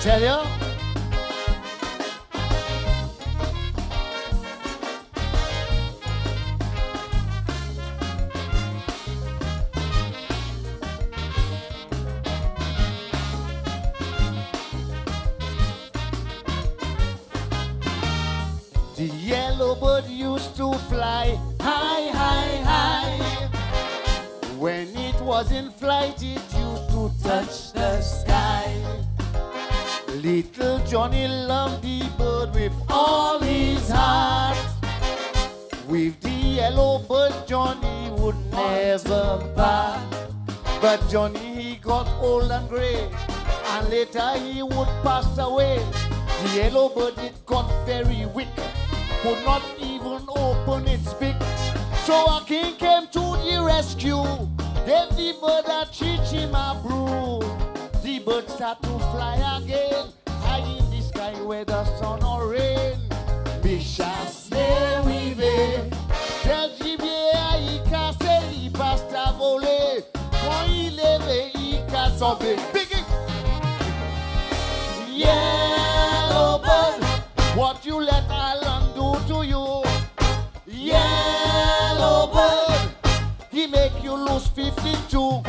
tell you. The yellow bird used to fly high, high, high. When it was in flight, it used to touch the sky. Little Johnny loved the bird with all his heart. With the yellow bird, Johnny would never part. But Johnny, he got old and gray, and later he would pass away. The yellow bird, it got very weak, could not even open its beak. So a king came to the rescue, gave the bird a teach him a brew. The bird start to fly again, high in the sky where the sun or rain. Bichasse vive, tel gibier y casse, y pasta volé, quand il lève, y casse en big. Yellow bird, what you let Alan do to you? Yellow bird, he make you lose 52.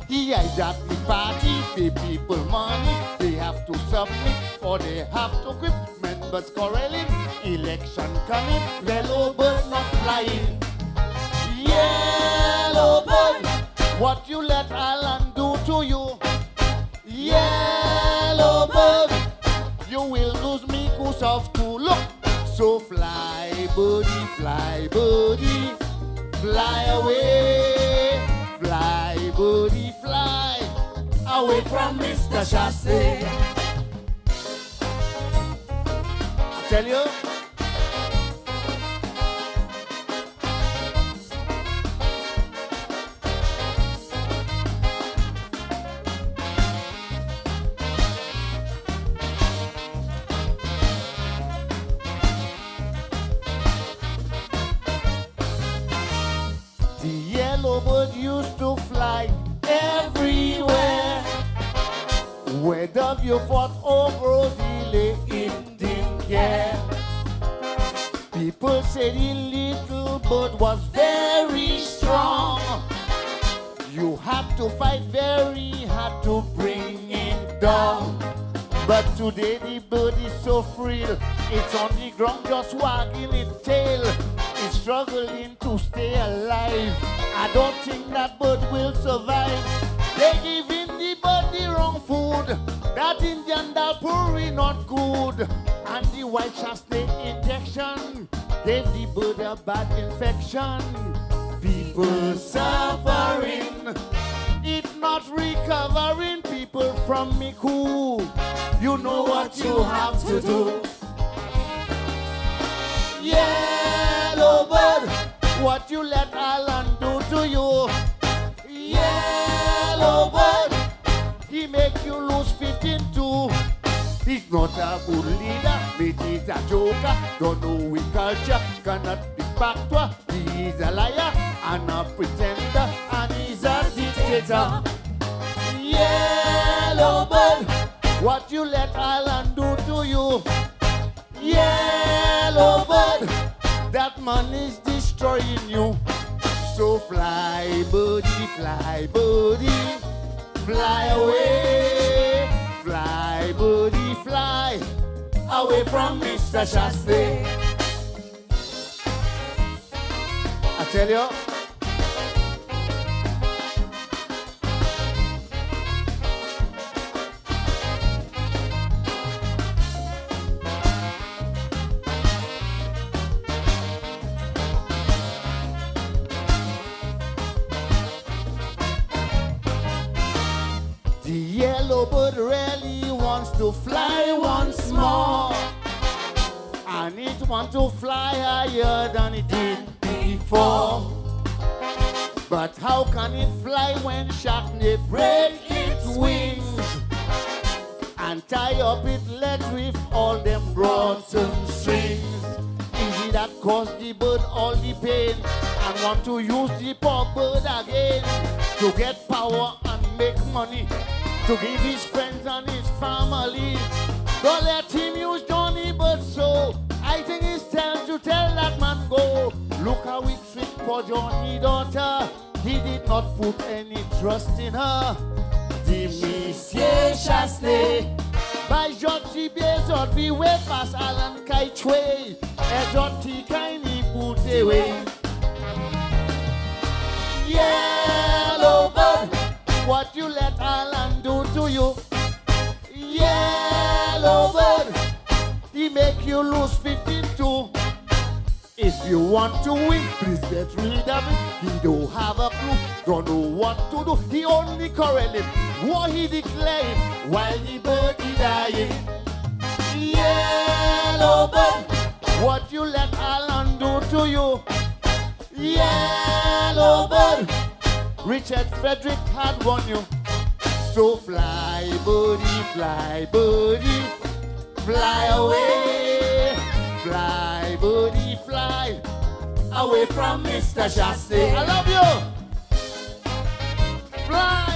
He hijack the party, pay people money. They have to submit or they have to quit. Members quarreling, election coming. Yellow bird not flying. Yellow bird, what you let Alan do to you? Yellow bird, you will lose me cause of two. Look, so fly birdie, fly away. Fly birdie, fly away from Mr. Chasse. I tell you. The yellow bird used to fly everywhere. Whether you fought or Brazil, it didn't care. People said the little bird was very strong. You had to fight very hard to bring it down. But today the bird is so free, it's on the ground just wagging its tail. It's struggling to stay alive. I don't think that bird will survive. They giving the bird the wrong food. That Indian dalpuri not good. And the white Chasse injection gave the bird a bad infection. People suffering, it not recovering. People from me cool, you know what you have to do. Yellow bird, what you let Alan do to you? Yellow bird, he make you lose 15-2. He's not a good leader, but he's a joker. Don't know his culture, cannot be back to her. He's a liar and a pretender, and he's a dictator. Yellow bird, what you let Alan do to you? Yellow bird, that man is destroying you. So fly birdie, fly away. Fly birdie, fly away from Mr. Chasse. I tell you. The yellow bird really wants to fly once more, and it wants to fly higher than it did before. But how can it fly when Shackney break its wings and tie up its legs with all them rotten strings? Is it that cause the bird all the pain and want to use the poor bird again to get power and make money? to give his friends and his family. Don't let him use Johnny but so I think it's time to tell that man go. Look how we treat poor Johnny daughter. He did not put any trust in her. Monsieur Chastel by Georgie Bezot, we way past Alan Kaitway. Ejoti Kaini Putewe. Yellow bird, what you let Alan do to you? Yellow bird, he make you lose 52. If you want to win, please get rid of it. He don't have a clue, don't know what to do. He only correlate what he declared while the bird is dying. Yellow bird, what you let Alan do to you? Yellow bird, Richard Frederick had won you. So fly, birdie, fly away. Fly, birdie, fly away from Mr. Chastel. I love you. Fly.